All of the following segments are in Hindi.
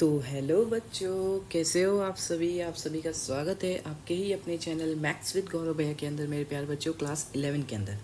तो हेलो बच्चों, कैसे हो आप सभी का स्वागत है आपके ही अपने चैनल मैथ्स विद गौरव भैया के अंदर। मेरे प्यारे बच्चों, क्लास 11 के अंदर।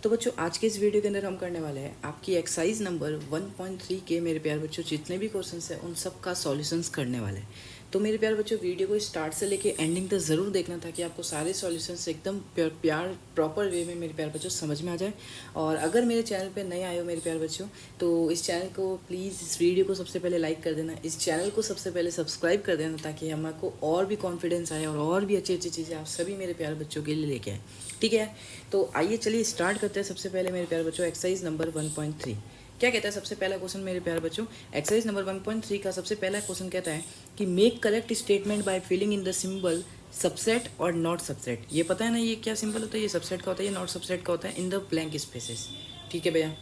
तो बच्चों, आज के इस वीडियो के अंदर हम करने वाले हैं आपकी एक्सरसाइज नंबर 1.3 के मेरे प्यारे बच्चों जितने भी क्वेश्चंस हैं उन सब का सॉल्यूशंस करने वाले हैं। तो मेरे प्यारे बच्चों, वीडियो को स्टार्ट से लेके एंडिंग तक ज़रूर देखना ताकि आपको सारे सॉल्यूशंस एकदम प्यार प्रॉपर वे में मेरे प्यारे बच्चों समझ में आ जाए। और अगर मेरे चैनल पे नए आए हो मेरे प्यारे बच्चों, तो इस चैनल को प्लीज़, इस वीडियो को सबसे पहले लाइक कर देना, इस चैनल को सबसे पहले सब्सक्राइब कर देना ताकि हमको और भी कॉन्फिडेंस आए और भी अच्छी अच्छी चीज़ें आप सभी मेरे प्यारे बच्चों के लिए लेके आए। ठीक है, तो आइए चलिए स्टार्ट करते हैं। सबसे पहले मेरे प्यारे बच्चों, एक्सरसाइज नंबर 1.3 क्या कहता है? सबसे पहला क्वेश्चन मेरे प्यारे बच्चों, एक्सरसाइज नंबर 1.3 का सबसे पहला क्वेश्चन कहता है कि make correct statement by filling in the symbol subset और नॉट सबसेट। ये पता है ना ये क्या सिंबल होता है? ये सबसेट का होता है, ये नॉट सबसेट का होता है, इन द ब्लैंक स्पेसेस। ठीक है भैया।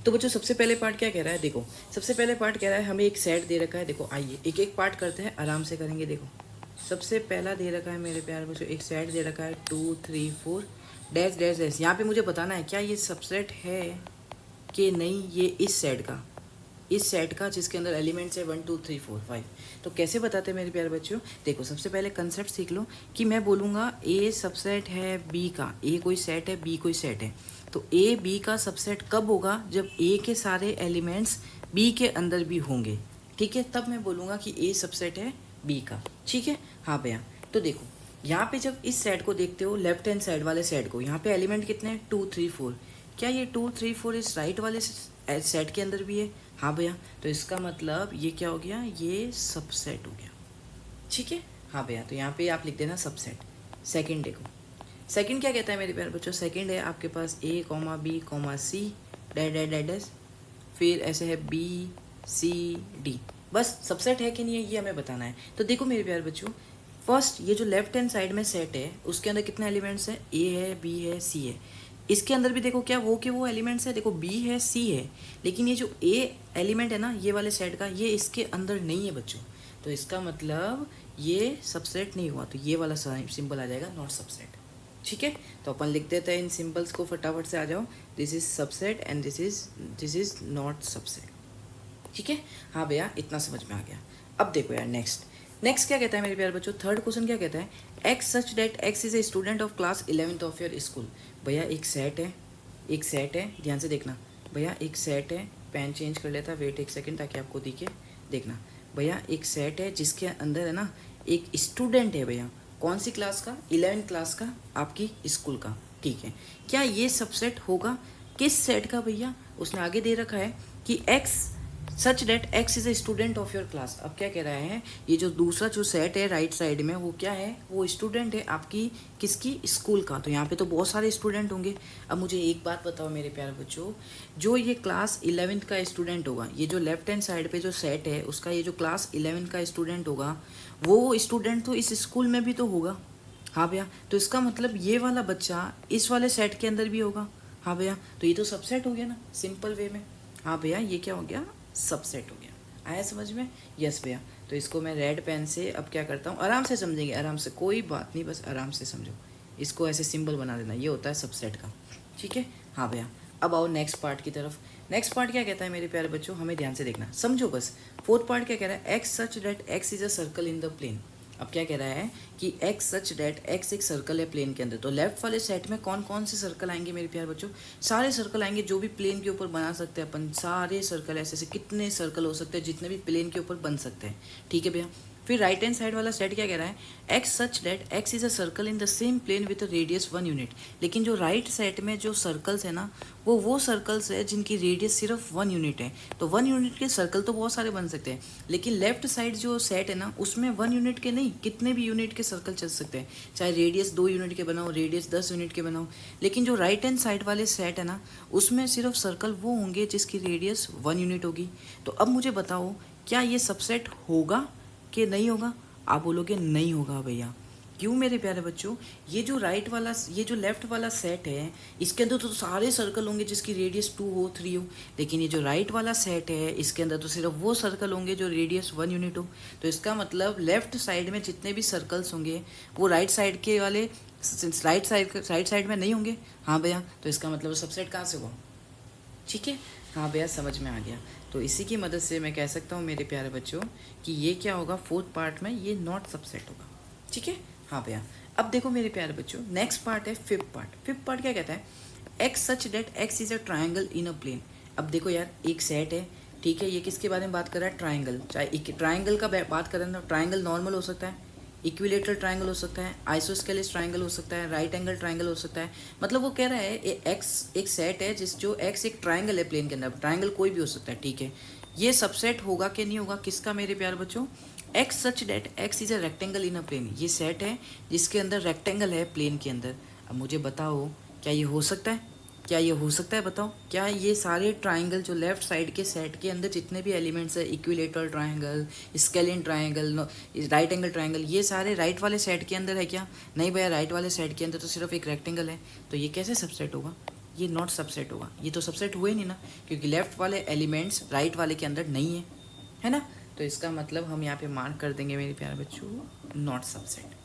तो बच्चों, सबसे पहले पार्ट क्या कह रहा है? देखो, सबसे पहले पार्ट कह रहा है हमें एक सेट दे रखा है। देखो आइए एक एक पार्ट करते हैं, आराम से करेंगे। देखो, सबसे पहला दे रखा है मेरे प्यारे बच्चों, एक सेट दे रखा है 2 3 4 डैश डैश डैश। यहाँ पे मुझे बताना है क्या ये सबसेट है कि नहीं। ये इस सेट का जिसके अंदर एलिमेंट्स है 1 2 3 4 5। तो कैसे बताते हैं मेरे प्यारे बच्चों? देखो, सबसे पहले कंसेप्ट सीख लो कि मैं बोलूँगा ए सबसेट है बी का। ए कोई सेट है, बी कोई सेट है। तो ए बी का सबसेट कब होगा? जब ए के सारे एलिमेंट्स बी के अंदर भी होंगे। ठीक है, तब मैं बोलूँगा कि ए सबसेट है बी का। ठीक है, हाँ भैया। तो देखो, यहाँ पे जब इस सेट को देखते हो, लेफ्ट हैंड साइड वाले सेट को, यहाँ पे एलिमेंट कितने हैं? 2 3 4। क्या ये 2 3 4 इस राइट वाले सेट के अंदर भी है? हाँ भैया। तो इसका मतलब ये क्या हो गया? ये सबसेट हो गया। ठीक है, हाँ भैया। तो यहाँ पे आप लिख देना सबसेट। सेकंड देखो, सेकंड क्या कहता है मेरे प्यारे बच्चों? सेकंड है आपके पास A comma B comma C dash dash dash dash, फिर ऐसे है बी सी डी। बस सबसेट है कि नहीं है ये हमें बताना है। तो देखो मेरे प्यारे बच्चों, फर्स्ट ये जो लेफ्ट हैंड साइड में सेट है उसके अंदर कितने एलिमेंट्स हैं? ए है, बी है, सी है। इसके अंदर भी देखो क्या वो के वो एलिमेंट्स है। देखो बी है, सी है, लेकिन ये जो ए एलिमेंट है ना ये वाले सेट का, ये इसके अंदर नहीं है बच्चों। तो इसका मतलब ये सबसेट नहीं हुआ। तो ये वाला सिंबल आ जाएगा नॉट सबसेट। ठीक है, तो अपन लिख देते हैं इन सिंबल्स को, फटाफट से आ जाओ। This is subset and this is not subset. ठीक है, हाँ भैया, इतना समझ में आ गया। अब देखो यार, नेक्स्ट क्या कहता है मेरे प्यारे बच्चों? थर्ड क्वेश्चन क्या कहता है? X such that x is a student of class 11th of your school. भैया एक सेट है, ध्यान से देखना भैया, एक सेट है। पेन चेंज कर लेता, वेट एक सेकंड ताकि आपको दिखे। देखना भैया, एक सेट है जिसके अंदर है ना एक स्टूडेंट है भैया। कौन सी क्लास का? 11th क्लास का, आपकी स्कूल का। ठीक है, क्या ये सबसेट होगा? किस सेट का भैया? उसने आगे दे रखा है कि x such that x is a student of your class. अब क्या कह रहा है? ये जो दूसरा जो सेट है राइट साइड में, वो क्या है? वो स्टूडेंट है आपकी किसकी? स्कूल का। तो यहाँ पे तो बहुत सारे स्टूडेंट होंगे। अब मुझे एक बात बताओ मेरे प्यारे बच्चों, जो ये क्लास 11th का स्टूडेंट होगा, ये जो लेफ्ट हैंड साइड पे जो सेट है उसका, ये जो क्लास 11th का स्टूडेंट होगा, वो स्टूडेंट तो इस स्कूल में भी तो होगा। हाँ भैया, तो इसका मतलब ये वाला बच्चा इस वाले सेट के अंदर भी होगा। हाँ भैया, तो ये तो सबसेट हो गया ना, सिंपल वे में। हाँ भैया, ये क्या हो गया? सबसेट हो गया। आया समझ में? यस भैया। तो इसको मैं रेड पेन से अब क्या करता हूँ, आराम से समझेंगे, आराम से, कोई बात नहीं, बस आराम से समझो। इसको ऐसे सिंबल बना देना, ये होता है सबसेट का। ठीक है, हाँ भैया। अब आओ नेक्स्ट पार्ट की तरफ। नेक्स्ट पार्ट क्या कहता है मेरे प्यारे बच्चों? हमें ध्यान से देखना, समझो बस। फोर्थ पार्ट क्या कह रहा है? X such that x is a circle in the plane. अब क्या कह रहा है कि एक्स सच डेट एक्स एक सर्कल है प्लेन के अंदर। तो लेफ्ट वाले सेट में कौन कौन से सर्कल आएंगे मेरे प्यारे बच्चों? सारे सर्कल आएंगे जो भी प्लेन के ऊपर बना सकते हैं अपन। सारे सर्कल ऐसे ऐसे कितने सर्कल हो सकते हैं जितने भी प्लेन के ऊपर बन सकते हैं। ठीक है भैया। फिर राइट हैंड साइड वाला सेट क्या कह रहा है? X such that x is a circle in the same plane with radius 1 unit. लेकिन जो राइट सेट में जो सर्कल्स है ना, वो सर्कल्स है जिनकी रेडियस सिर्फ 1 यूनिट है। तो 1 यूनिट के सर्कल तो बहुत सारे बन सकते हैं, लेकिन लेफ्ट साइड जो सेट है ना उसमें 1 यूनिट के नहीं, कितने भी यूनिट के सर्कल चल सकते हैं। चाहे रेडियस 2 यूनिट के बनाओ, रेडियस 10 यूनिट के बनाओ। लेकिन जो राइट हैंड साइड वाले सेट है ना, उसमें सिर्फ सर्कल वो होंगे जिसकी रेडियस 1 यूनिट होगी। तो अब मुझे बताओ, क्या ये सबसेट होगा कि नहीं होगा? आप बोलोगे नहीं होगा भैया। क्यों मेरे प्यारे बच्चों? ये जो राइट वाला, ये जो लेफ्ट वाला सेट है, इसके अंदर तो सारे सर्कल होंगे जिसकी रेडियस 2 हो 3 हो। लेकिन ये जो राइट वाला सेट है इसके अंदर तो सिर्फ वो सर्कल होंगे जो रेडियस 1 यूनिट हो। तो इसका मतलब लेफ्ट साइड में जितने भी सर्कल्स होंगे वो राइट साइड के वाले राइट साइड में नहीं होंगे। हाँ भैया, तो इसका मतलब सबसेट कहाँ से हुआ? ठीक है, हाँ भैया समझ में आ गया। तो इसी की मदद से मैं कह सकता हूँ मेरे प्यारे बच्चों कि ये क्या होगा, फोर्थ पार्ट में ये नॉट सबसेट होगा। ठीक है, हाँ भैया। अब देखो मेरे प्यारे बच्चों, नेक्स्ट पार्ट है फिफ्थ पार्ट। फिफ्थ पार्ट क्या कहता है, x such that x is a triangle in a plane. अब देखो यार, एक सेट है, ठीक है, ये किसके बारे में बात कर रहा है, ट्राइंगल। चाहे एक ट्राइंगल का बात करें ना, ट्राइंगल नॉर्मल हो सकता है, इक्विलेटरल ट्राइंगल हो सकता है, आइसोस्केलिस ट्राइंगल हो सकता है, राइट एंगल ट्राइंगल हो सकता है। मतलब वो कह रहा है एक्स एक सेट है जिस जो एक्स एक ट्राइंगल है प्लेन के अंदर, ट्राइंगल कोई भी हो सकता है, ठीक है। ये सबसेट होगा कि नहीं होगा, किसका मेरे प्यारे बच्चों, x such that x is a rectangle in a plane. ये सेट है जिसके अंदर रेक्टेंगल है प्लेन के अंदर। अब मुझे बताओ क्या ये हो सकता है, क्या ये हो सकता है, बताओ। क्या ये सारे ट्राइंगल जो लेफ्ट साइड के सेट के अंदर जितने भी एलिमेंट्स है, equilateral triangle, scalene triangle, right angle triangle, ये सारे राइट वाले सेट के अंदर है क्या, नहीं भैया, राइट वाले सेट के अंदर तो सिर्फ एक रेक्टेंगल है। तो ये कैसे सबसेट होगा, ये नॉट सबसेट होगा, ये तो सबसेट हुए नहीं ना, क्योंकि लेफ्ट वाले एलिमेंट्स राइट वाले के अंदर नहीं है ना। तो इसका मतलब हम यहाँ पे मार्क कर देंगे मेरे प्यारे बच्चों, नॉट सबसेट।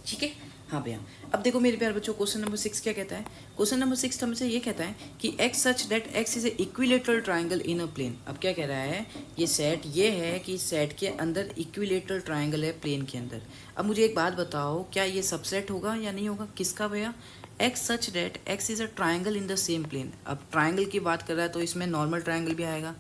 ठीक है, हाँ भैया। अब देखो मेरे प्यारे बच्चों, क्वेश्चन नंबर 6 क्या कहता है, क्वेश्चन नंबर 6 हमसे ये कहता है कि x such that x is a equilateral triangle in a plane. अब क्या कह रहा है, ये सेट ये है कि सेट के अंदर इक्विलेटरल ट्राइंगल है प्लेन के अंदर। अब मुझे एक बात बताओ, क्या ये सबसेट होगा या नहीं होगा, किसका भैया, x such that x is a triangle in the same plane. अब ट्राइंगल की बात कर रहा है तो इसमें नॉर्मल ट्राइंगल भी आएगा,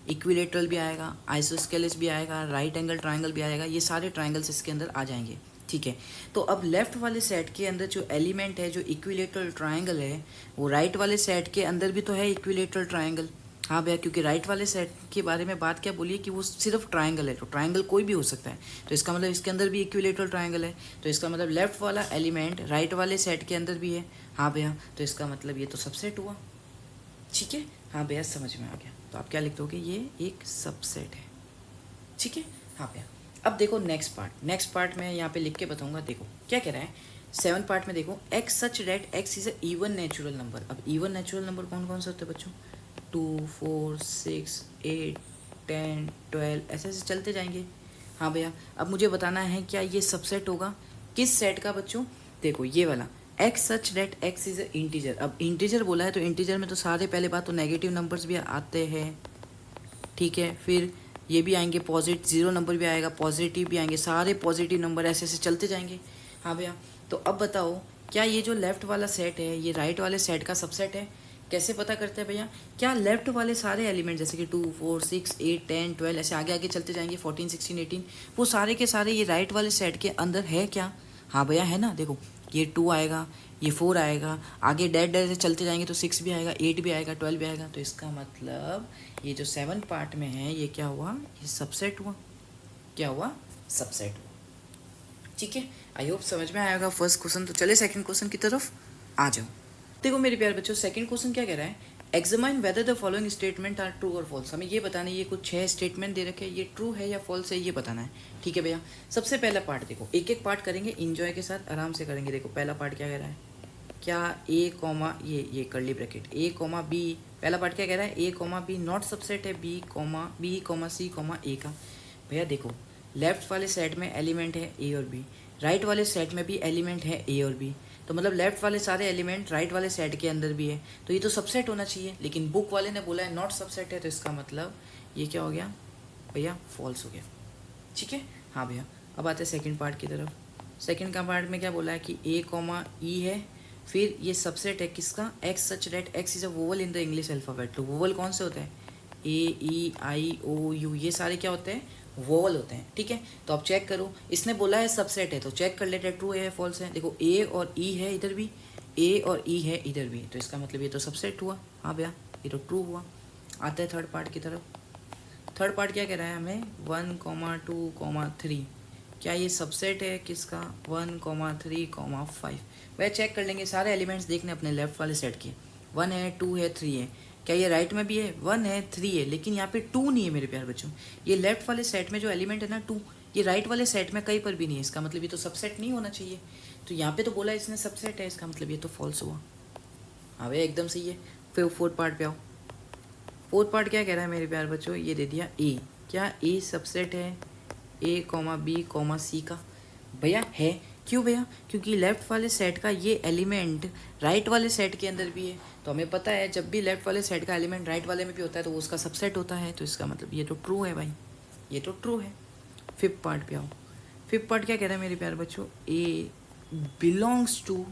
इक्विलेटरल भी आएगा, आइसोस्केलिस भी आएगा, राइट एंगल ट्राइंगल भी आएगा, ये सारे ट्राइंगल्स इसके अंदर आ जाएंगे। ठीक है, तो अब लेफ्ट वाले सेट के अंदर जो एलिमेंट है, जो इक्विलेटरल ट्राइंगल है, वो राइट वाले सेट के अंदर भी तो है इक्विलेटरल ट्राइंगल। हाँ भैया, क्योंकि राइट वाले सेट के बारे में बात क्या बोली कि वो सिर्फ ट्राइंगल है, तो ट्राइंगल कोई भी हो सकता है, तो इसका मतलब इसके अंदर भी इक्विलेटरल ट्राइंगल है, तो इसका मतलब लेफ्ट वाला एलिमेंट राइट वाले सेट के अंदर भी है। हाँ भैया, तो इसका मतलब ये तो सबसेट हुआ। ठीक है, हाँ भैया समझ में आ गया। तो आप क्या लिख दोगे, ये एक सबसेट है। ठीक है, हाँ भैया। अब देखो नेक्स्ट पार्ट में यहाँ पे लिख के बताऊंगा। देखो क्या कह रहा है, 7 पार्ट में देखो, x such that x is a even natural number. अब इवन नेचुरल नंबर कौन कौन से होते हैं बच्चों, 2 4 6 8 10 12 ऐसे ऐसे चलते जाएंगे। हाँ भैया, अब मुझे बताना है क्या ये सबसेट होगा, किस सेट का बच्चों, देखो ये वाला, x such that x is a integer. अब इंटीजर बोला है तो इंटीजर में तो सारे पहले बात तो नेगेटिव नंबर्स भी आते हैं, ठीक है, फिर ये भी आएंगे पॉजिटिव, 0 नंबर भी आएगा, पॉजिटिव भी आएंगे, सारे पॉजिटिव नंबर ऐसे ऐसे चलते जाएंगे। हाँ भैया, तो अब बताओ क्या ये जो लेफ्ट वाला सेट है ये राइट वाले सेट का सबसेट है। कैसे पता करते हैं भैया, क्या लेफ्ट वाले सारे एलिमेंट जैसे कि 2 4 6 8 10 12 ऐसे आगे आगे चलते जाएंगे, 14 16 18, वो सारे के सारे ये राइट वाले सेट के अंदर है क्या। हाँ भैया है ना, देखो ये 2 आएगा, ये 4 आएगा, आगे डेड डेड से चलते जाएंगे तो 6 भी आएगा, 8 भी आएगा, 12 भी आएगा। तो इसका मतलब ये जो 7 पार्ट में है ये क्या हुआ, ये सबसेट हुआ। क्या हुआ, सबसेट हुआ। ठीक है, आई होप समझ में आएगा फर्स्ट क्वेश्चन। तो चले सेकंड क्वेश्चन की तरफ आ जाओ। देखो मेरे प्यारे बच्चों, सेकंड क्वेश्चन क्या कह रहा है, examine whether the following statement are true और फॉल्स। हमें ये बताना है, ये कुछ 6 स्टेटमेंट दे रखे हैं, ये ट्रू है या फॉल्स है ये बताना है। ठीक है भैया, सबसे पहला पार्ट देखो, एक एक पार्ट करेंगे, इंजॉय के साथ आराम से करेंगे। देखो पहला पार्ट क्या कह रहा है, क्या ए कॉमा ये कर्ली ब्रैकेट ए कॉमा बी, पहला पार्ट क्या कह रहा है, ए कॉमा बी नॉट सबसेट है बी कॉमा सी कॉमा ए का। भैया देखो लेफ्ट वाले सेट में एलिमेंट है ए और बी, राइट वाले सेट में भी एलिमेंट है ए और बी, तो मतलब लेफ्ट वाले सारे एलिमेंट राइट वाले सेट के अंदर भी है, तो ये तो सबसेट होना चाहिए। लेकिन बुक वाले ने बोला है नॉट सबसेट है, तो इसका मतलब ये क्या हो गया भैया, फॉल्स हो गया। ठीक है, हाँ भैया। अब आते हैं सेकंड पार्ट की तरफ। सेकंड का पार्ट में क्या बोला है कि ए कॉमा ई है, फिर ये सबसेट है किसका, x such that x is a vowel in the English alphabet. तो वोवल कौन से होते हैं, ए ई आई ओ यू, ये सारे क्या होते हैं, वोवल होते हैं। ठीक है, तो आप चेक करो, इसने बोला है सबसेट है तो चेक कर लेते हैं ट्रू है फॉल्स है। देखो ए और ई है इधर भी, ए और ई है इधर भी, तो इसका मतलब ये तो सबसेट हुआ। हाँ भैया, ये तो ट्रू हुआ। आते हैं थर्ड पार्ट की तरफ। थर्ड पार्ट क्या कह रहा है हमें, 1 2 3, क्या ये सबसेट है किसका, 1 3 5। वह चेक कर लेंगे, सारे एलिमेंट्स देखने अपने लेफ्ट वाले सेट के, 1 है 2 है 3 है। क्या ये राइट में भी है, 1 है 3 है, लेकिन यहाँ पे 2 नहीं है मेरे प्यारे बच्चों। ये लेफ्ट वाले सेट में जो एलिमेंट है ना 2, ये राइट वाले सेट में कहीं पर भी नहीं है, इसका मतलब ये तो सबसेट नहीं होना चाहिए। तो यहाँ पे तो बोला इसने सबसेट है, इसका मतलब ये तो फॉल्स हुआ। हाँ भैया एकदम सही है। फिर फोर्थ पार्ट पे आओ। फोर्थ पार्ट क्या कह रहा है मेरे प्यारे बच्चों, ये दे दिया ए, क्या ए सबसेट है ए कॉमा बी कॉमा सी का। भैया है, क्यों भैया? क्योंकि लेफ्ट वाले सेट का ये एलिमेंट राइट वाले सेट के अंदर भी है। तो हमें पता है जब भी लेफ्ट वाले सेट का एलिमेंट राइट वाले में भी होता है तो वो उसका सबसेट होता है। तो इसका मतलब ये तो ट्रू है भाई, ये तो ट्रू है। फिफ्थ पार्ट पे आओ। फिफ्थ पार्ट क्या कह रहा है मेरे प्यारे बच्चों? A belongs to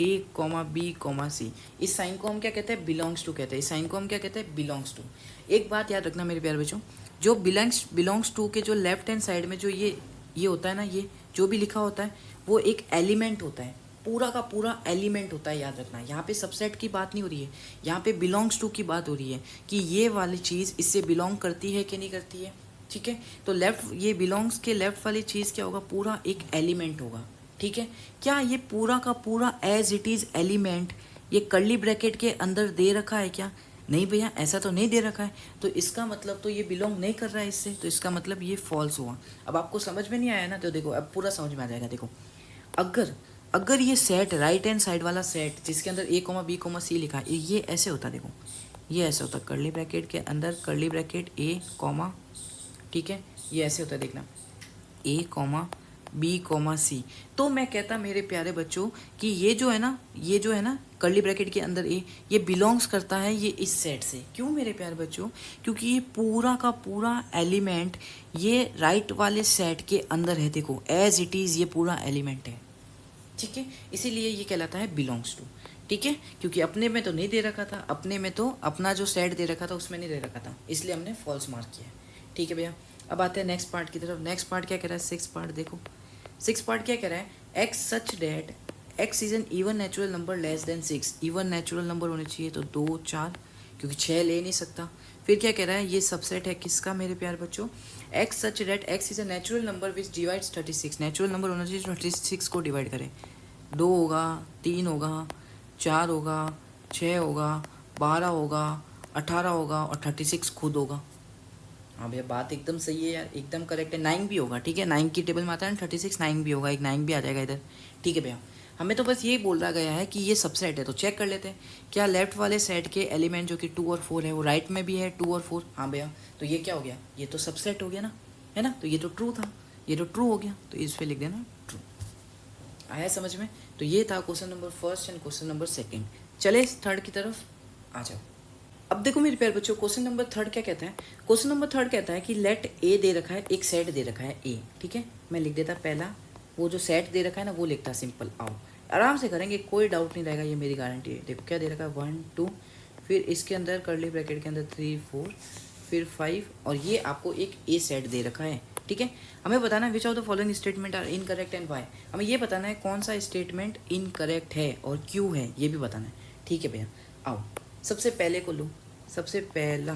A comma B comma C. इस साइन को हम क्या कहते हैं? बिलोंग्स टू कहते हैं। इस साइन को हम क्या कहते हैं? Belongs to. एक बात याद रखना मेरे प्यारे बच्चों, जो बिलोंग्स टू के जो लेफ्ट हैंड साइड में जो ये होता है ना, ये जो भी लिखा होता है वो एक एलिमेंट होता है, पूरा का पूरा एलिमेंट होता है। याद रखना, यहाँ पे सबसेट की बात नहीं हो रही है, यहाँ पे बिलोंग्स टू की बात हो रही है कि ये वाली चीज़ इससे बिलोंग करती है कि नहीं करती है। ठीक है, तो लेफ्ट, ये बिलोंग्स के लेफ्ट वाली चीज़ क्या होगा? पूरा एक एलिमेंट होगा। ठीक है, क्या ये पूरा का पूरा एज इट इज़ एलिमेंट ये कर्ली ब्रैकेट के अंदर दे रखा है क्या? नहीं भैया, ऐसा तो नहीं दे रखा है। तो इसका मतलब तो ये बिलोंग नहीं कर रहा है इससे, तो इसका मतलब ये फॉल्स हुआ। अब आपको समझ में नहीं आया ना, तो देखो अब पूरा समझ में आ जाएगा। देखो, अगर अगर ये सेट राइट हैंड साइड वाला सेट जिसके अंदर ए कॉमा बी कॉमा सी लिखा है, ये ऐसे होता, देखो ये ऐसे होता, कर्ली ब्रैकेट के अंदर कर्ली ब्रैकेट ए कॉमा, ठीक है, ये ऐसे होता है, देखना ए कॉमा बी कॉमा सी। तो मैं कहता मेरे प्यारे बच्चों कि ये जो है ना कर्ली ब्रैकेट के अंदर ये बिलोंग्स करता है ये इस सेट से। क्यों मेरे प्यारे बच्चों? क्योंकि ये पूरा का पूरा एलिमेंट ये राइट वाले सेट के अंदर है। देखो एज इट इज़ ये पूरा एलिमेंट है। ठीक है, इसीलिए ये कहलाता है बिलोंग्स टू। ठीक है, क्योंकि अपने में तो नहीं दे रखा था, अपने में तो अपना जो सेट दे रखा था उसमें नहीं दे रखा था, इसलिए हमने फॉल्स मार्क किया है। ठीक है भैया, अब आते हैं नेक्स्ट पार्ट की तरफ। नेक्स्ट पार्ट क्या कह रहा है? सिक्स पार्ट देखो, सिक्स पार्ट क्या कह रहा है? X such that x is an even natural number less than 6। Even natural number होने चाहिए, तो 2 4, क्योंकि 6 ले नहीं सकता। फिर क्या कह रहा है? ये सबसेट है किसका मेरे प्यारे बच्चों? X such that x is a natural number which divides 36। Natural number होना चाहिए 36 को डिवाइड करे। 2 होगा, 3 होगा, 4 होगा, 6 होगा, 12 होगा, 18 होगा और 36 खुद होगा। हाँ भैया, बात एकदम सही है यार, एकदम करेक्ट है। 9 भी होगा, ठीक है, 9 की टेबल में आता है ना 36, 9 भी होगा, एक 9 भी आ जाएगा इधर। ठीक है भैया, हमें तो बस ये बोला गया है कि ये सबसेट है, तो चेक कर लेते हैं क्या लेफ्ट वाले सेट के एलिमेंट जो कि 2 और 4 है वो राइट में भी है 2 और 4। हाँ भैया, तो ये क्या हो गया? ये तो सबसेट हो गया ना, है ना, तो ये तो ट्रू था, ये तो ट्रू हो गया, तो इस पर लिख देना ट्रू। आया समझ में? तो ये था question number first and question number second. चले थर्ड की तरफ आ जाओ। अब देखो मेरे प्यारे बच्चों, क्वेश्चन नंबर थर्ड क्या कहता है? क्वेश्चन नंबर थर्ड कहता है कि लेट ए दे रखा है, एक सेट दे रखा है ए। ठीक है, मैं लिख देता पहला, वो जो सेट दे रखा है ना वो लिखता सिंपल। आओ आराम से करेंगे, कोई डाउट नहीं रहेगा, ये मेरी गारंटी है। देखो क्या दे रखा है, 1 2, फिर इसके अंदर कर्ली ब्रैकेट के अंदर 3 4, फिर 5, और ये आपको एक ए सेट दे रखा है। ठीक है, हमें बताना है which of the following statement are incorrect and why. हमें ये बताना है कौन सा स्टेटमेंट इनकरेक्ट है और क्यों है, ये भी बताना है। ठीक है भैया, आओ सबसे पहले को लो। सबसे पहला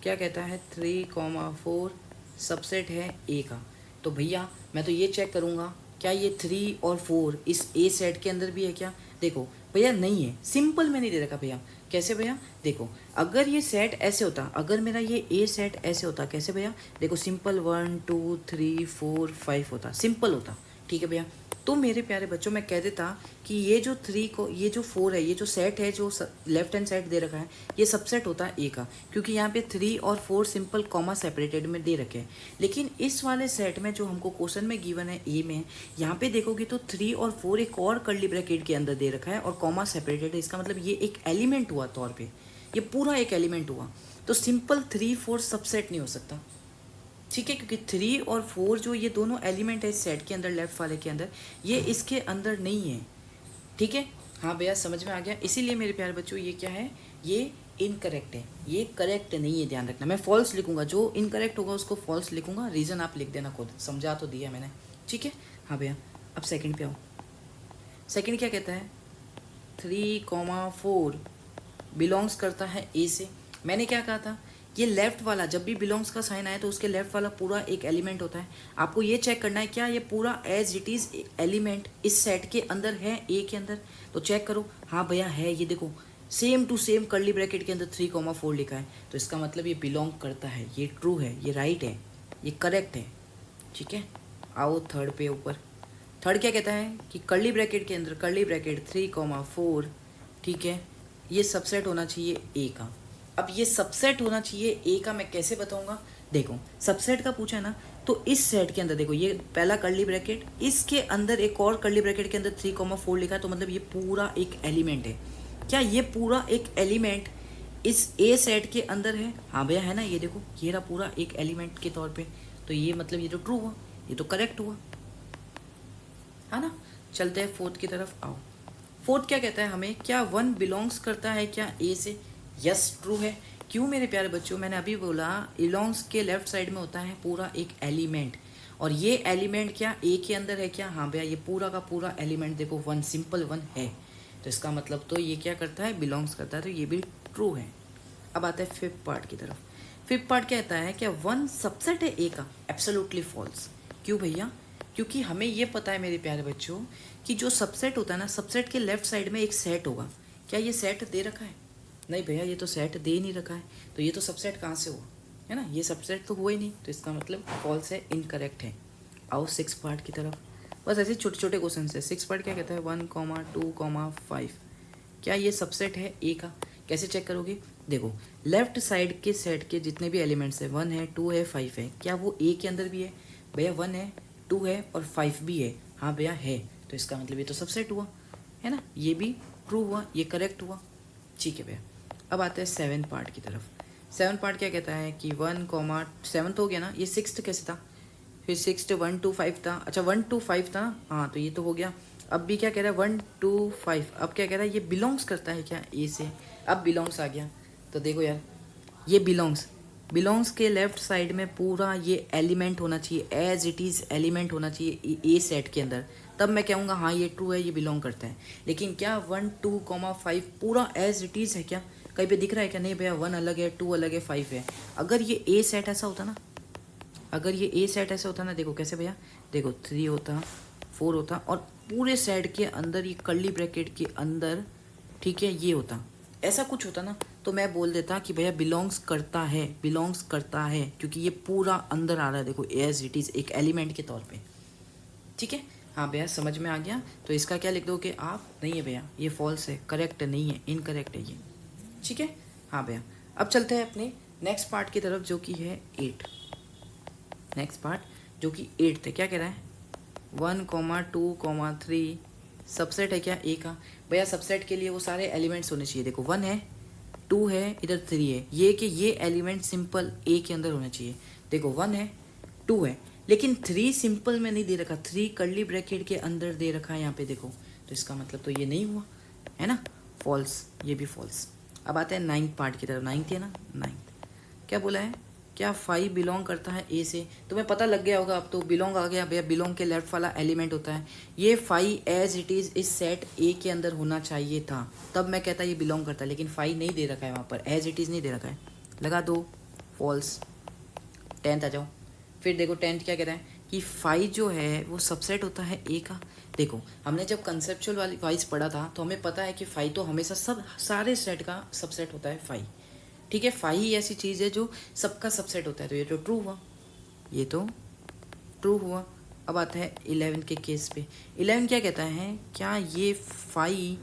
क्या कहता है? 3,4 सबसेट है ए का। तो भैया मैं तो ये चेक करूँगा क्या ये 3 और 4 इस ए सेट के अंदर भी है क्या? देखो भैया नहीं है, सिंपल में नहीं दे रखा भैया। कैसे भैया? देखो अगर ये सेट ऐसे होता, अगर मेरा ये ए सेट ऐसे होता, कैसे भैया? देखो सिंपल 1 2 3 4 5 होता, सिंपल होता। ठीक है भैया, तो मेरे प्यारे बच्चों मैं कह देता कि ये जो 3 को, ये जो 4 है, ये जो सेट है जो लेफ्ट हैंड साइड दे रखा है, ये सबसेट होता है ए का, क्योंकि यहाँ पे 3 और 4 सिंपल कॉमा सेपरेटेड में दे रखे हैं। लेकिन इस वाले सेट में जो हमको क्वेश्चन में गिवन है ए में, यहाँ पे देखोगे तो 3 और 4 एक और कर्ली ब्रैकेट के अंदर दे रखा है और कॉमा सेपरेटेड है। इसका मतलब ये एक एलिमेंट हुआ तौर पर, ये पूरा एक एलिमेंट हुआ। तो सिंपल 3 4 सबसेट नहीं हो सकता। ठीक है, क्योंकि 3 और 4 जो ये दोनों एलिमेंट है इस सेट के अंदर, लेफ्ट वाले के अंदर, ये इसके अंदर नहीं है। ठीक है, हाँ भैया समझ में आ गया। इसीलिए मेरे प्यारे बच्चों ये क्या है? ये इनकरेक्ट है, ये करेक्ट नहीं है, ध्यान रखना। मैं फॉल्स लिखूंगा, जो इनकरेक्ट होगा उसको फॉल्स लिखूंगा, रीज़न आप लिख देना खुद, समझा तो दिया मैंने। ठीक है, हाँ भैया, अब सेकेंड पे आओ। सेकेंड क्या कहता है? 3,4 बिलोंग्स करता है ए से। मैंने क्या कहा था? ये लेफ्ट वाला जब भी बिलोंग्स का साइन आए तो उसके लेफ्ट वाला पूरा एक एलिमेंट होता है। आपको ये चेक करना है क्या ये पूरा एज इट इज़ एलिमेंट इस सेट के अंदर है, ए के अंदर। तो चेक करो, हाँ भैया है, ये देखो same to same curly bracket के अंदर 3,4 लिखा है, तो इसका मतलब ये बिलोंग करता है, ये ट्रू है, ये राइट है, ये करेक्ट है। ठीक है, आओ थर्ड पे ऊपर। थर्ड क्या कहता है कि कर्ली ब्रैकेट के अंदर कर्ली ब्रैकेट 3,4, ठीक है, ये सबसेट होना चाहिए ए का। अब ये सबसेट होना चाहिए ए का, मैं कैसे बताऊंगा? देखो सबसेट का पूछा है ना, तो इस सेट के अंदर देखो ये पहला कर्ली ब्रैकेट, इसके अंदर एक और कर्ली ब्रैकेट के अंदर 3,4 लिखा है, तो मतलब ये पूरा एक एलिमेंट है। क्या ये पूरा एक एलिमेंट इस ए सेट के अंदर है? हाँ भैया है ना, ये देखो ये रहा पूरा एक एलिमेंट के तौर पे, तो ये मतलब ये तो ट्रू हुआ, ये तो करेक्ट हुआ, है ना। चलते हैं फोर्थ की तरफ, आओ। फोर्थ क्या कहता है हमें, क्या 1 बिलोंग्स करता है क्या ए से? यस ट्रू है। क्यों मेरे प्यारे बच्चों, मैंने अभी बोला इलोंग्स के लेफ्ट साइड में होता है पूरा एक एलिमेंट, और ये एलिमेंट क्या ए के अंदर है क्या? हाँ भैया ये पूरा का पूरा एलिमेंट देखो 1 सिंपल 1 है, तो इसका मतलब तो ये क्या करता है, बिलोंग्स करता है, तो ये भी ट्रू है। अब आता है फिफ्थ पार्ट की तरफ। फिफ्थ पार्ट क्या कहता है, क्या 1 सबसेट है ए का? Absolutely false. क्यों भैया? क्योंकि हमें ये पता है मेरे प्यारे बच्चों कि जो सबसेट होता है ना, सबसेट के लेफ्ट साइड में एक सेट होगा। क्या ये सेट दे रखा है? नहीं भैया ये तो सेट दे नहीं रखा है, तो ये तो सबसेट कहाँ से हुआ, है ना, ये सबसेट तो हुआ ही नहीं, तो इसका मतलब फॉल्स है, इनकरेक्ट है। आओ 6 पार्ट की तरफ। बस ऐसे छोटे छोटे क्वेश्चन है। 6 पार्ट क्या कहता है, 1,2,5 क्या ये सबसेट है ए का? कैसे चेक करोगे? देखो लेफ्ट साइड के सेट के जितने भी एलिमेंट्स है, 1 है 2 है 5 है, क्या वो ए के अंदर भी है? भैया 1 है 2 है और 5 भी है। हाँ भैया है, तो इसका मतलब ये तो सबसेट हुआ, है ना, ये भी ट्रू हुआ, ये करेक्ट हुआ। ठीक है भैया। अब आते हैं 7 पार्ट की तरफ। 7 पार्ट क्या कहता है कि 1,7 हो गया ना, ये 6 कैसे था, फिर 6 1 2 5 था, अच्छा 1 2 5 था, हाँ तो ये तो हो गया। अब भी क्या कह रहा है, 1 2 5, अब क्या कह रहा है, ये बिलोंग्स करता है क्या ए से? अब बिलोंग्स आ गया, तो देखो यार ये बिलोंग्स के लेफ्ट साइड में पूरा ये एलिमेंट होना चाहिए, एज इट इज़ एलिमेंट होना चाहिए ए सेट के अंदर, तब मैं कहूँगा हाँ ये ट्रू है, ये बिलोंग करता है। लेकिन क्या 1 2,5 पूरा एज इट इज़ है क्या? कहीं पे दिख रहा है क्या? नहीं भैया 1 अलग है, 2 अलग है, 5 है। अगर ये ए सेट ऐसा होता ना, अगर ये ए सेट ऐसा होता ना, देखो कैसे भैया, देखो 3 होता 4 होता और पूरे सेट के अंदर ये कर्ली ब्रैकेट के अंदर, ठीक है, ये होता, ऐसा कुछ होता ना, तो मैं बोल देता कि भैया बिलोंग्स करता है, बिलोंग्स करता है, क्योंकि ये पूरा अंदर आ रहा है, देखो एज इट इज़ एक एलिमेंट के तौर पे। ठीक है, हाँ भैया समझ में आ गया। तो इसका क्या लिख दोगे आप? नहीं है भैया ये फॉल्स है, करेक्ट नहीं है, इनकरेक्ट है ये। ठीक है, हाँ भैया। अब चलते हैं अपने नेक्स्ट पार्ट की तरफ जो कि है 8। नेक्स्ट पार्ट जो कि 8 थे, क्या कह रहा है, 1,2,3 सबसेट है क्या ए का? भैया सबसेट के लिए वो सारे एलिमेंट्स होने चाहिए, देखो 1 है 2 है इधर 3 है, ये कि ये एलिमेंट सिंपल ए के अंदर होना चाहिए। देखो 1 है 2 है, लेकिन 3 सिंपल में नहीं दे रखा, 3 कर्ली ब्रैकेट के अंदर दे रखा है यहाँ पे देखो, तो इसका मतलब तो ये नहीं हुआ, है ना, फॉल्स, ये भी फॉल्स। अब आते हैं 9th पार्ट की तरफ। 9th है ना, 9th क्या बोला है, क्या 5 बिलोंग करता है ए से? तुम्हें पता लग गया होगा अब तो, बिलोंग आ गया भैया, बिलोंग के लेफ्ट वाला एलिमेंट होता है, ये 5 एज इट इज़ इस सेट ए के अंदर होना चाहिए था, तब मैं कहता ये बिलोंग करता है, लेकिन 5 नहीं दे रखा है वहाँ पर, एज इट इज़ नहीं दे रखा है, लगा दो फॉल्स। 10th आ जाओ। फिर देखो 10th क्या कह रहा है कि 5 जो है वो सबसेट होता है ए का। देखो हमने जब कंसेप्चुअल वाली वाइज पढ़ा था तो हमें पता है कि 5 तो हमेशा सब सारे सेट का सबसेट होता है 5। ठीक है, 5 ही ऐसी चीज़ है जो सबका सबसेट होता है, तो ये तो ट्रू हुआ, ये तो ट्रू हुआ। अब आता है 11 के केस पे। 11 क्या कहता है, क्या ये 5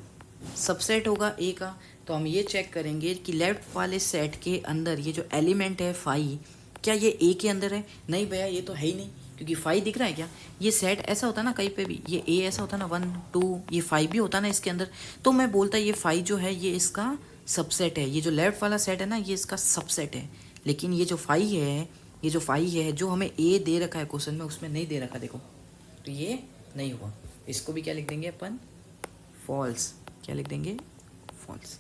सबसेट होगा ए का? तो हम ये चेक करेंगे कि लेफ्ट वाले सेट के अंदर ये जो एलिमेंट है 5, क्या ये ए के अंदर है? नहीं भैया ये तो है ही नहीं, क्योंकि 5 दिख रहा है क्या? ये सेट ऐसा होता ना कहीं पे भी, ये ए ऐसा होता ना 1 2, ये 5 भी होता ना इसके अंदर, तो मैं बोलता ये 5 जो है ये इसका सबसेट है, ये जो लेफ्ट वाला सेट है ना ये इसका सबसेट है। लेकिन ये जो 5 है, ये जो 5 है जो हमें ए दे रखा है क्वेश्चन में, उसमें नहीं दे रखा, देखो, तो ये नहीं हुआ। इसको भी क्या लिख देंगे अपन, फॉल्स। क्या लिख देंगे, फॉल्स।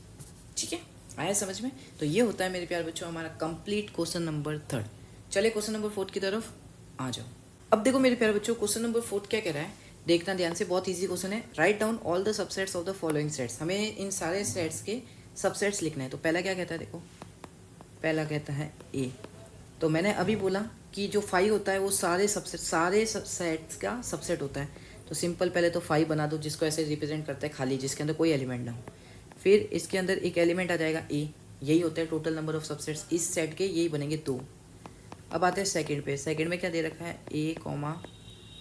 ठीक है, आया समझ में? तो ये होता है मेरे प्यारे बच्चों हमारा कंप्लीट क्वेश्चन नंबर 3। चले क्वेश्चन नंबर 4 की तरफ आ जाओ। अब देखो मेरे प्यारे बच्चों क्वेश्चन नंबर 4 क्या कह रहा है, देखना ध्यान से, बहुत इजी क्वेश्चन है। Write down all the subsets of the following sets, हमें इन सारे सेट्स के सबसेट्स लिखना है। तो पहला क्या कहता है, देखो पहला कहता है ए, तो मैंने अभी बोला कि जो 5 होता है वो सारे सेट्स का सबसेट होता है, तो सिंपल पहले तो 5 बना दो, जिसको ऐसे रिप्रेजेंट करता है खाली, जिसके अंदर कोई एलिमेंट ना हो। फिर इसके अंदर एक एलिमेंट आ जाएगा ए, यही होता है टोटल नंबर ऑफ सबसेट्स इस सेट के, यही बनेंगे 2। अब आते हैं सेकंड पे। सेकंड में क्या दे रखा है, ए कॉमा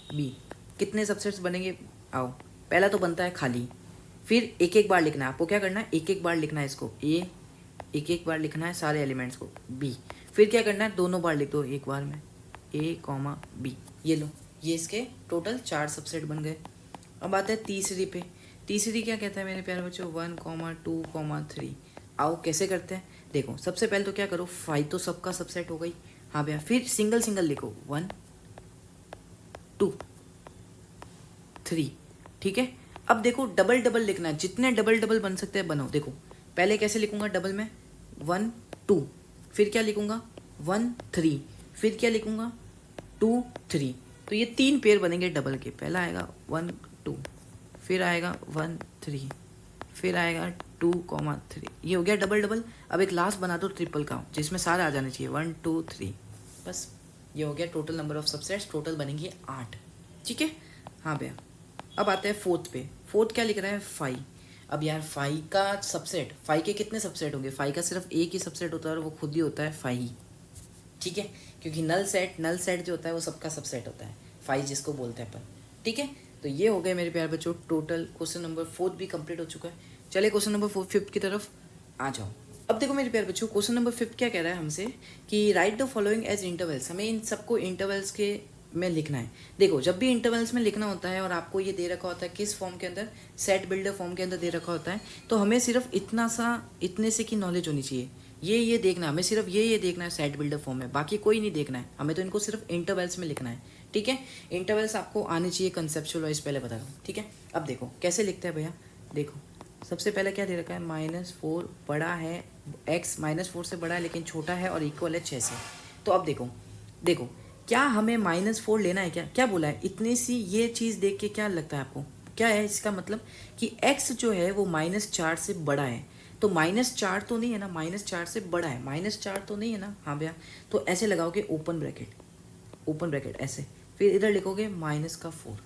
बी, कितने सबसेट्स बनेंगे? आओ, पहला तो बनता है खाली, फिर एक एक बार लिखना है आपको, क्या करना है, एक एक बार लिखना है इसको ए, एक एक बार लिखना है सारे एलिमेंट्स को बी, फिर क्या करना है, दोनों बार लिख दो एक बार में, A कॉमा B। ये लो, ये इसके टोटल 4 सबसेट बन गए। अब आते हैं तीसरी पे। तीसरी क्या कहता है मेरे प्यारे बच्चों, 1 कॉमा 2 कॉमा 3। आओ कैसे करते हैं, देखो सबसे पहले तो क्या करो, 5 तो सबका सबसेट हो गई, हाँ भैया। फिर सिंगल सिंगल लिखो, 1 2 3, ठीक है। अब देखो डबल डबल लिखना है, जितने डबल डबल बन सकते हैं बनाओ। देखो पहले कैसे लिखूंगा डबल में, 1 2, फिर क्या लिखूंगा 1 3, फिर क्या लिखूंगा 2 3। तो ये 3 पेयर बनेंगे डबल के। पहला आएगा 1 2, फिर आएगा 1 3, फिर आएगा 2 3। ये हो गया डबल डबल। अब एक लास्ट बना दो ट्रिपल का, जिसमें सारे आ जाने चाहिए, 1 2 3। बस ये हो गया total number of subsets, total बनेंगे 8, ठीक है। हाँ भैया, अब आते हैं फोर्थ पे। फोर्थ क्या लिख रहा है, 5। अब यार 5 का सबसेट, 5 के कितने सबसेट होंगे, 5 का सिर्फ एक ही सबसेट होता है और वो खुद ही होता है 5, ठीक है। क्योंकि नल सेट जो होता है वो सबका सबसेट होता है, 5 जिसको बोलते हैं अपन, ठीक है। तो ये हो गए मेरे प्यारे बच्चों टोटल। क्वेश्चन नंबर 4 भी कंप्लीट हो चुका है। चलिए क्वेश्चन नंबर 5 की तरफ आ जाओ। अब देखो मेरे प्यारे बच्चों, क्वेश्चन नंबर 5 क्या कह रहा है हमसे कि write the following as intervals. हमें इन सबको इंटरवल्स के में लिखना है। देखो जब भी इंटरवल्स में लिखना होता है और आपको ये दे रखा होता है किस फॉर्म के अंदर, सेट बिल्डर फॉर्म के अंदर दे रखा होता है, तो हमें सिर्फ इतने से की नॉलेज होनी चाहिए। ये देखना, हमें सिर्फ ये देखना है सेट बिल्डर फॉर्म में, बाकी कोई नहीं देखना है हमें, तो इनको सिर्फ इंटरवल्स में लिखना है, ठीक है। इंटरवल्स आपको आने चाहिए कंसेप्चुअल वाइज, पहले बता रहा हूँ, ठीक है। अब देखो कैसे लिखते हैं भैया, देखो सबसे पहले क्या दे रखा है, -4 बड़ा है, x -4 से बड़ा है लेकिन छोटा है और इक्वल है 6 से। तो अब देखो क्या हमें -4 लेना है, क्या बोला है, इतनी सी ये चीज़ देख के क्या लगता है आपको, क्या है इसका मतलब कि x जो है वो -4 से बड़ा है। तो -4 तो नहीं है ना, -4 से बड़ा है, -4 तो नहीं है ना, हाँ भैया। तो ऐसे लगाओगे ओपन ब्रैकेट ऐसे, फिर इधर लिखोगे -4,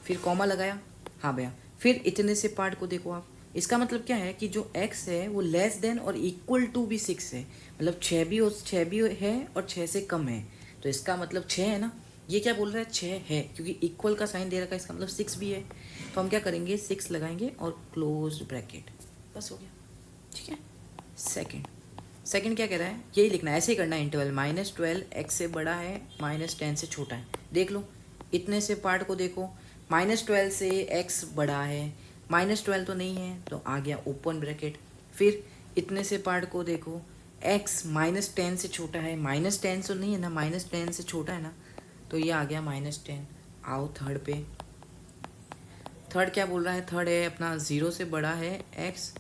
फिर कॉमा लगाया, हाँ भैया। फिर इतने से पार्ट को देखो आप, इसका मतलब क्या है कि जो x है वो लेस देन और इक्वल टू भी 6 है, मतलब 6 भी है और 6 से कम है। तो इसका मतलब 6 है ना, ये क्या बोल रहा है 6 है, क्योंकि इक्वल का साइन दे रखा है, इसका मतलब 6 भी है। तो हम क्या करेंगे, 6 लगाएंगे और क्लोज ब्रैकेट, बस हो गया, ठीक है। सेकंड क्या कह रहा है, यही लिखना है, ऐसे ही करना है इंटरवल, -12 x से बड़ा है, -10 से छोटा है। देख लो इतने से पार्ट को देखो, -12 से x बड़ा है, -12 तो नहीं है तो आ गया ओपन ब्रैकेट। फिर इतने से पार्ट को देखो, x -10 से छोटा है, -10 तो नहीं है ना, -10 से छोटा है ना, तो ये आ गया -10। आओ थर्ड पे, थर्ड क्या बोल रहा है, थर्ड है अपना 0 से बड़ा है x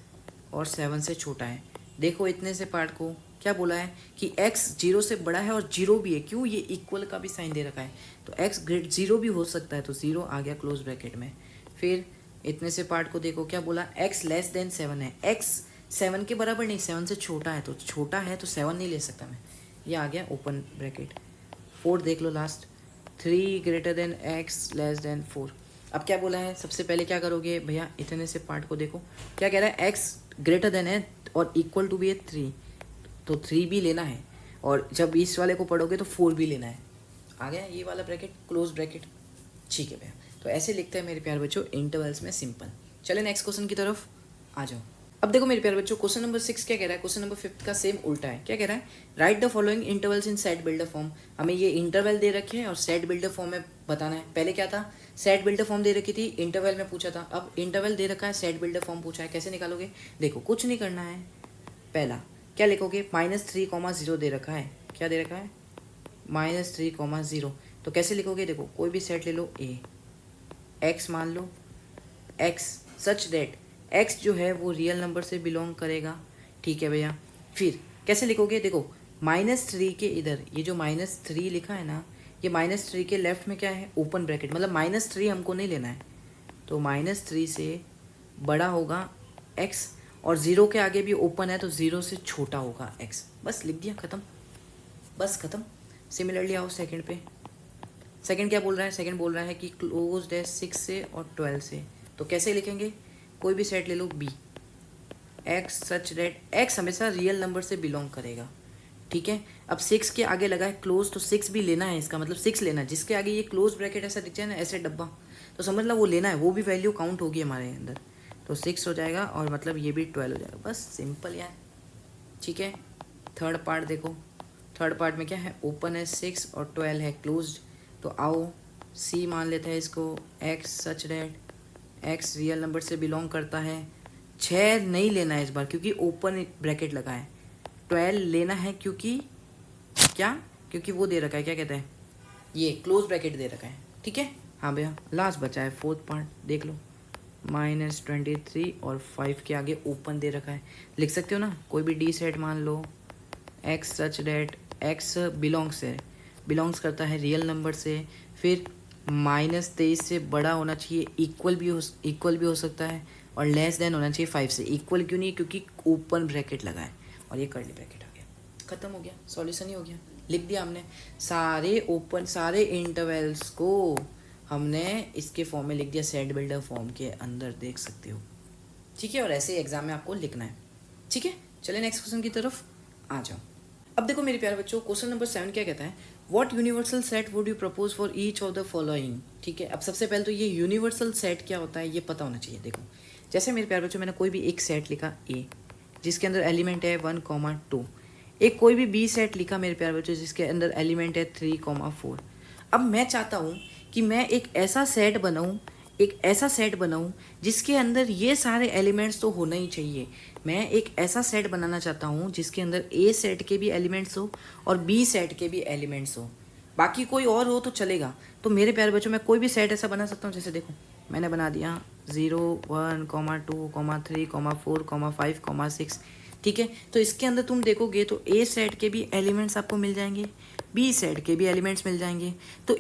और 7 से छोटा है। देखो इतने से पार्ट को क्या बोला है कि x 0 से बड़ा है और 0 भी है, क्यों, ये इक्वल का भी साइन दे रखा है, तो x ग्रेट 0 भी हो सकता है, तो 0 आ गया क्लोज ब्रैकेट में। फिर इतने से पार्ट को देखो, क्या बोला, x लेस देन 7 है, x 7 के बराबर नहीं, 7 से छोटा है, तो छोटा है तो 7 नहीं ले सकता मैं, ये आ गया ओपन ब्रैकेट। 4 देख लो last, 3 greater than x less than 4। अब क्या बोला है, सबसे पहले क्या करोगे भैया, इतने से पार्ट को देखो, क्या कह रहा है, x ग्रेटर देन है और इक्वल टू भी है 3, तो 3 भी लेना है, और जब इस वाले को पढ़ोगे तो 4 भी लेना है। आ गया ये वाला ब्रैकेट, क्लोज ब्रैकेट, ठीक है भैया। तो ऐसे लिखते हैं मेरे प्यारे बच्चों इंटरवल्स में, सिंपल। चले नेक्स्ट क्वेश्चन की तरफ आ जाओ। अब देखो मेरे प्यारे बच्चों, क्वेश्चन नंबर 6 क्या कह रहा है, क्वेश्चन नंबर 5 का सेम उल्टा है। क्या कह रहा है, right the following intervals in set builder form. हमें ये इंटरवल दे रखे हैं और सेट बिल्डर फॉर्म में बताना है। पहले क्या था, सेट बिल्डर फॉर्म दे रखी थी, इंटरवल में पूछा था, अब इंटरवल दे रखा है, सेट बिल्डर फॉर्म पूछा है, कैसे निकालोगे। देखो कुछ नहीं करना है, पहला क्या लिखोगे, -3, 0 दे रखा है, क्या दे रखा है, -3, 0, तो कैसे लिखोगे, देखो कोई भी सेट ले लो, ए x मान लो, x सच दैट x जो है वो रियल नंबर से बिलोंग करेगा, ठीक है भैया। फिर कैसे लिखोगे, देखो -3 के इधर ये जो -3 लिखा है ना, ये -3 के लेफ्ट में क्या है, ओपन ब्रैकेट, मतलब -3 हमको नहीं लेना है, तो -3 से बड़ा होगा x और 0 के आगे भी ओपन है तो 0 से छोटा होगा x, बस लिख दिया, ख़त्म, बस ख़त्म। सिमिलरली आओ सेकंड पे, सेकंड क्या बोल रहा है, सेकंड बोल रहा है कि क्लोज्ड है 6 से और 12 से, तो कैसे लिखेंगे, कोई भी सेट ले लो b, x such that x हमेशा रियल नंबर से बिलोंग करेगा, ठीक है। अब 6 के आगे लगा है क्लोज, तो 6 भी लेना है, इसका मतलब 6 लेना है, जिसके आगे ये क्लोज ब्रैकेट ऐसा दिख जाए ना, ऐसे डब्बा, तो समझ ला वो लेना है, वो भी वैल्यू काउंट होगी हमारे अंदर, तो 6 हो जाएगा और मतलब ये भी 12 हो जाएगा, बस सिंपल यार, ठीक है। थर्ड पार्ट देखो, थर्ड पार्ट में क्या है, ओपन है 6 और 12 है क्लोज्ड। तो आओ सी मान लेते हैं इसको, x such that x real number से बिलोंग करता है। 6 नहीं लेना है इस बार क्योंकि ओपन ब्रैकेट लगा है। 12 लेना है क्योंकि क्या, क्योंकि वो दे रखा है, क्या कहते हैं, ये क्लोज ब्रैकेट दे रखा है। ठीक है, हाँ भैया लास्ट बचा है फोर्थ पार्ट, देख लो -23 और 5 के आगे ओपन दे रखा है। लिख सकते हो ना, कोई भी डी सेट मान लो, x such that x belongs है, बिलोंग्स करता है रियल नंबर से, फिर -23 से बड़ा होना चाहिए, इक्वल भी हो सकता है, और लेस देन होना चाहिए 5 से। इक्वल क्यों नहीं, क्योंकि ओपन ब्रैकेट लगा है और ये कर्ली ब्रैकेट आ गया, खत्म हो गया, सॉल्यूशन ही हो गया। लिख दिया हमने सारे इंटरवल्स को हमने इसके फॉर्म में लिख दिया, सेट बिल्डर फॉर्म के अंदर, देख सकते हो। ठीक है, और ऐसे ही एग्जाम में आपको लिखना है। ठीक है, चलिए नेक्स्ट क्वेश्चन की तरफ आ जाओ। अब देखो मेरे प्यारे बच्चों, क्वेश्चन नंबर 7 क्या कहता है, what universal set would you propose for each of the following. ठीक है, अब सबसे पहले तो ये यूनिवर्सल सेट क्या होता है ये पता होना चाहिए। देखो जैसे मेरे प्यारे बच्चों, मैंने कोई भी एक सेट लिखा ए जिसके अंदर एलिमेंट है 1, 2, एक कोई भी बी सेट लिखा मेरे प्यारे बच्चों जिसके अंदर एलिमेंट है 3, 4। अब मैं चाहता हूँ कि मैं एक ऐसा सेट बनाऊँ जिसके अंदर ये सारे एलिमेंट्स तो होना ही चाहिए। मैं एक ऐसा सेट बनाना चाहता हूँ जिसके अंदर ए सेट के भी एलिमेंट्स हो और बी सेट के भी एलिमेंट्स हो, बाकी कोई और हो तो चलेगा। तो मेरे प्यारे बच्चों, मैं कोई भी सेट ऐसा बना सकता हूँ, जैसे देखो मैंने बना दिया 0, 1, 2, 3, 4, 5, 6। ठीक है, तो इसके अंदर तुम देखोगे तो ए सेट के भी एलिमेंट्स आपको मिल जाएंगे, बी सेट के भी एलिमेंट्स मिल जाएंगे। तो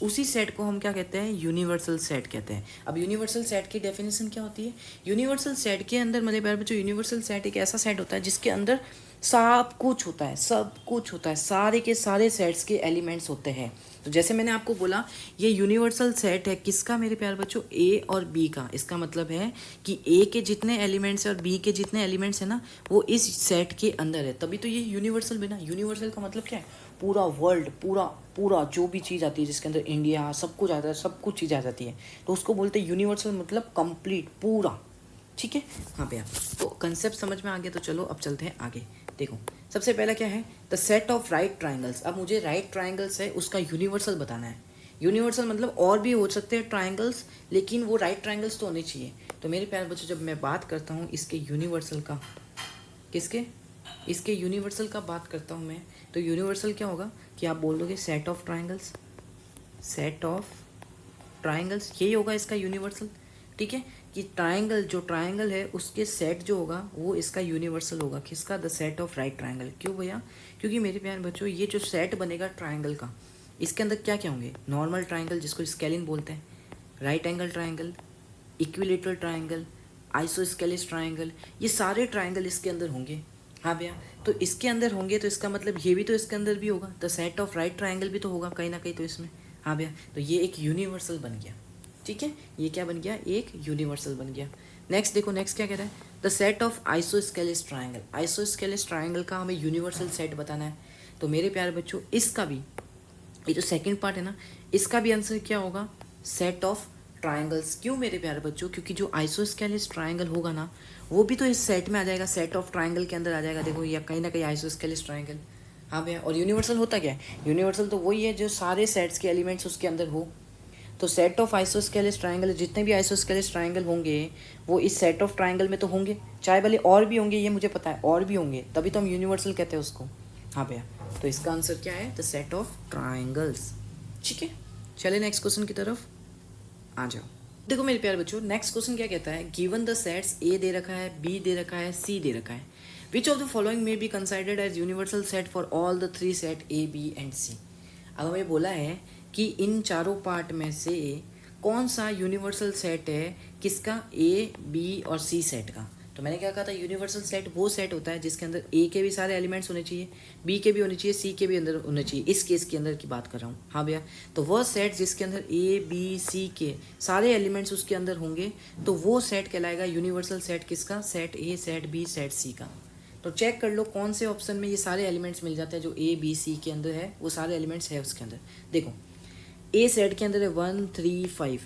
उसी सेट को हम क्या कहते हैं, यूनिवर्सल सेट कहते हैं। अब यूनिवर्सल सेट की डेफिनेशन क्या होती है, यूनिवर्सल सेट के अंदर मेरे प्यारे बच्चों, यूनिवर्सल सेट एक ऐसा सेट होता है जिसके अंदर सब कुछ होता है, सारे के सारे सेट्स के एलिमेंट्स होते हैं। तो जैसे मैंने आपको बोला, ये यूनिवर्सल सेट है किसका मेरे प्यारे बच्चों, ए और बी का। इसका मतलब है कि ए के जितने एलिमेंट्स है और बी के जितने एलिमेंट्स है ना, वो इस सेट के अंदर है, तभी तो ये यूनिवर्सल बना। यूनिवर्सल का मतलब क्या है, पूरा वर्ल्ड, पूरा जो भी चीज़ आती है जिसके अंदर इंडिया सब कुछ आता है, सब कुछ चीज़ आ जाती है, तो उसको बोलते हैं यूनिवर्सल, मतलब कंप्लीट, पूरा। ठीक है, हाँ भैया, तो कंसेप्ट समझ में आ गया। तो चलो अब चलते हैं आगे। देखो सबसे पहला क्या है, the set of right triangles. अब मुझे राइट ट्राइंगल्स है उसका यूनिवर्सल बताना है। यूनिवर्सल मतलब और भी हो सकते हैं ट्राइंगल्स, लेकिन वो राइट ट्राइंगल्स तो होने चाहिए। तो मेरे प्यारे बच्चों, जब मैं बात करता हूँ इसके यूनिवर्सल का, इसके यूनिवर्सल का बात करता हूँ मैं, तो यूनिवर्सल क्या होगा कि आप बोल दोगे सेट ऑफ ट्राइंगल्स, यही होगा इसका यूनिवर्सल। ठीक है, कि जो ट्राइंगल है उसके सेट जो होगा वो इसका यूनिवर्सल होगा। किसका, the set of right triangle. क्यों भैया, क्योंकि मेरे प्यारे बच्चों, ये जो सेट बनेगा ट्राइंगल का, इसके अंदर क्या क्या होंगे, नॉर्मल ट्राइंगल जिसको स्केलिन बोलते हैं, right angle triangle, equilateral triangle, isosceles triangle, ये सारे ट्राइंगल इसके अंदर होंगे। हाँ भैया, तो इसके अंदर होंगे तो इसका मतलब ये भी तो इसके अंदर भी होगा, the set of right triangle भी तो होगा कहीं ना कहीं तो इसमें। हाँ भैया, तो ये एक यूनिवर्सल बन गया। ठीक है, ये क्या बन गया, एक यूनिवर्सल बन गया। नेक्स्ट देखो, नेक्स्ट क्या कह रहा है, the set of isosceles triangle. Isosceles triangle का हमें यूनिवर्सल सेट बताना है। तो मेरे प्यारे बच्चों, इसका भी, ये जो सेकंड पार्ट है ना, इसका भी आंसर क्या होगा, सेट ऑफ ट्राइंगल्स। क्यों मेरे प्यारे बच्चों, क्योंकि जो आइसोस्केलिस ट्राइंगल होगा ना, वो भी तो इस सेट में आ जाएगा, सेट ऑफ ट्राइंगल के अंदर आ जाएगा। देखो या कहीं ना कहीं आइसोस्केलिस ट्राइंगल। हाँ भैया, और यूनिवर्सल होता क्या है, यूनिवर्सल तो वही है जो सारे सेट्स के एलिमेंट्स उसके अंदर हो। तो सेट ऑफ आइसोस्केलिस ट्राइंगल, जितने भी आइसोस्केलिस ट्राइंगल होंगे वो इस सेट ऑफ ट्राइंगल में तो होंगे, चाहे भले और भी होंगे, ये मुझे पता है और भी होंगे, तभी तो हम यूनिवर्सल कहते हैं उसको। हाँ भैया, तो इसका आंसर क्या है, द सेट ऑफ ट्राइंगल्स। ठीक है, चलिए नेक्स्ट क्वेश्चन की तरफ आ जाओ। देखो मेरे प्यारे बच्चों, नेक्स्ट क्वेश्चन क्या कहता है, गिवन द सेट्स ए दे रखा है, बी दे रखा है, सी दे रखा है, which of the following may be considered as universal set for all the 3 set A, B and C. अब हमें बोला है कि इन चारों पार्ट में से कौन सा यूनिवर्सल सेट है, किसका, ए, बी और सी सेट का। तो मैंने क्या कहा था, यूनिवर्सल सेट वो सेट होता है जिसके अंदर ए के भी सारे एलिमेंट्स होने चाहिए, बी के भी होने चाहिए, सी के भी अंदर होने चाहिए। इस केस के अंदर की बात कर रहा हूँ। हाँ भैया, तो वह सेट जिसके अंदर ए, बी, सी के सारे एलिमेंट्स उसके अंदर होंगे, तो वो सेट कहलाएगा यूनिवर्सल सेट। किसका, set A, set B, set C का। तो चेक कर लो कौन से ऑप्शन में ये सारे एलिमेंट्स मिल जाते हैं, जो ए, बी, सी के अंदर है वो सारे एलिमेंट्स है उसके अंदर। देखो ए सेट के अंदर है 1, 3, 5,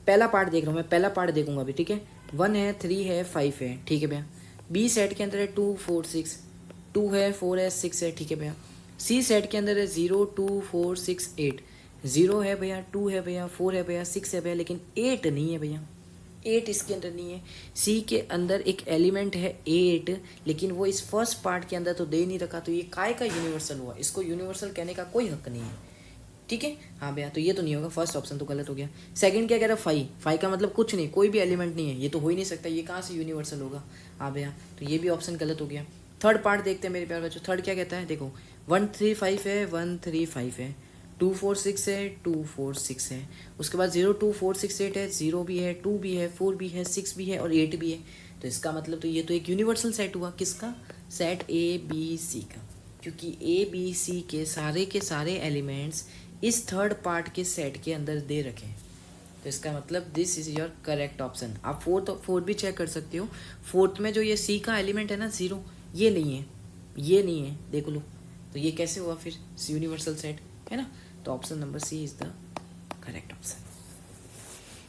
पहला पार्ट देख रहा हूँ मैं, पहला पार्ट देखूंगा अभी। ठीक है, 1 है, 3 है, 5 है। ठीक है भैया, बी सेट के अंदर है 2, 4, 6, 2 है, 4 है, 6 है। ठीक है भैया, सी सेट के अंदर है 0 2 4 6 8। 0 है भैया, 2 है भैया, 4 है भैया, 6 है भैया, लेकिन 8 नहीं है भैया। 8 इसके अंदर नहीं है। सी के अंदर एक एलिमेंट है 8, लेकिन वो इस फर्स्ट पार्ट के अंदर तो दे नहीं रखा, तो ये काय का यूनिवर्सल हुआ? इसको यूनिवर्सल कहने का कोई हक नहीं है, ठीक है। हाँ भैया, तो ये तो नहीं होगा, फर्स्ट ऑप्शन तो गलत हो गया। सेकंड क्या कह रहा है? 5। 5 का मतलब कुछ नहीं, कोई भी एलिमेंट नहीं है, ये तो हो ही नहीं सकता, ये कहाँ से यूनिवर्सल होगा? हाँ भैया, तो ये भी ऑप्शन गलत हो गया। थर्ड पार्ट देखते हैं मेरे प्यारे बच्चों। थर्ड क्या कहता है? देखो 1 3 5 है, 1 3 5 है, 2 4 6 है, 2 4 6 है। उसके बाद 0 2 4 6 8 है, 0 भी है, 2 भी है, 4 भी है, 6 भी है और 8 भी है। तो इसका मतलब तो ये तो एक यूनिवर्सल सेट हुआ। किसका? सेट ए बी सी का, क्योंकि ए बी सी के सारे एलिमेंट्स इस थर्ड पार्ट के सेट के अंदर दे रखें। तो इसका मतलब this is your correct option. आप फोर्थ भी चेक कर सकते हो। फोर्थ में जो ये सी का एलिमेंट है ना 0, ये नहीं है, ये नहीं है, देख लो। तो ये कैसे हुआ फिर यूनिवर्सल सेट, है ना? तो option number C is the correct option.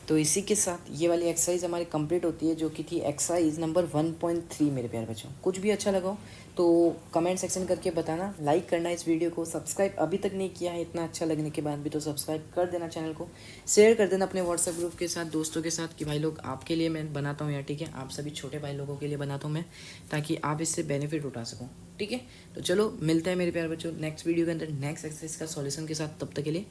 तो इसी के साथ ये वाली एक्सरसाइज हमारी कंप्लीट होती है, जो कि थी एक्सरसाइज नंबर 1.3 मेरे प्यारे बच्चों। कुछ भी अच्छा लगा हो तो कमेंट सेक्शन करके बताना, लाइक करना इस वीडियो को, सब्सक्राइब अभी तक नहीं किया है इतना अच्छा लगने के बाद भी तो सब्सक्राइब कर देना चैनल को, शेयर कर देना अपने व्हाट्सएप ग्रुप के साथ, दोस्तों के साथ, कि भाई लोग आपके लिए मैं बनाता हूँ यार, ठीक है। आप सभी छोटे भाई लोगों के लिए बनाता हूँ मैं, ताकि आप इससे बेनिफिट उठा सको, ठीक है। तो चलो मिलते हैं मेरे प्यारे बच्चों नेक्स्ट वीडियो के अंदर नेक्स्ट एक्सरसाइज का सॉल्यूशन के साथ। तब तक के लिए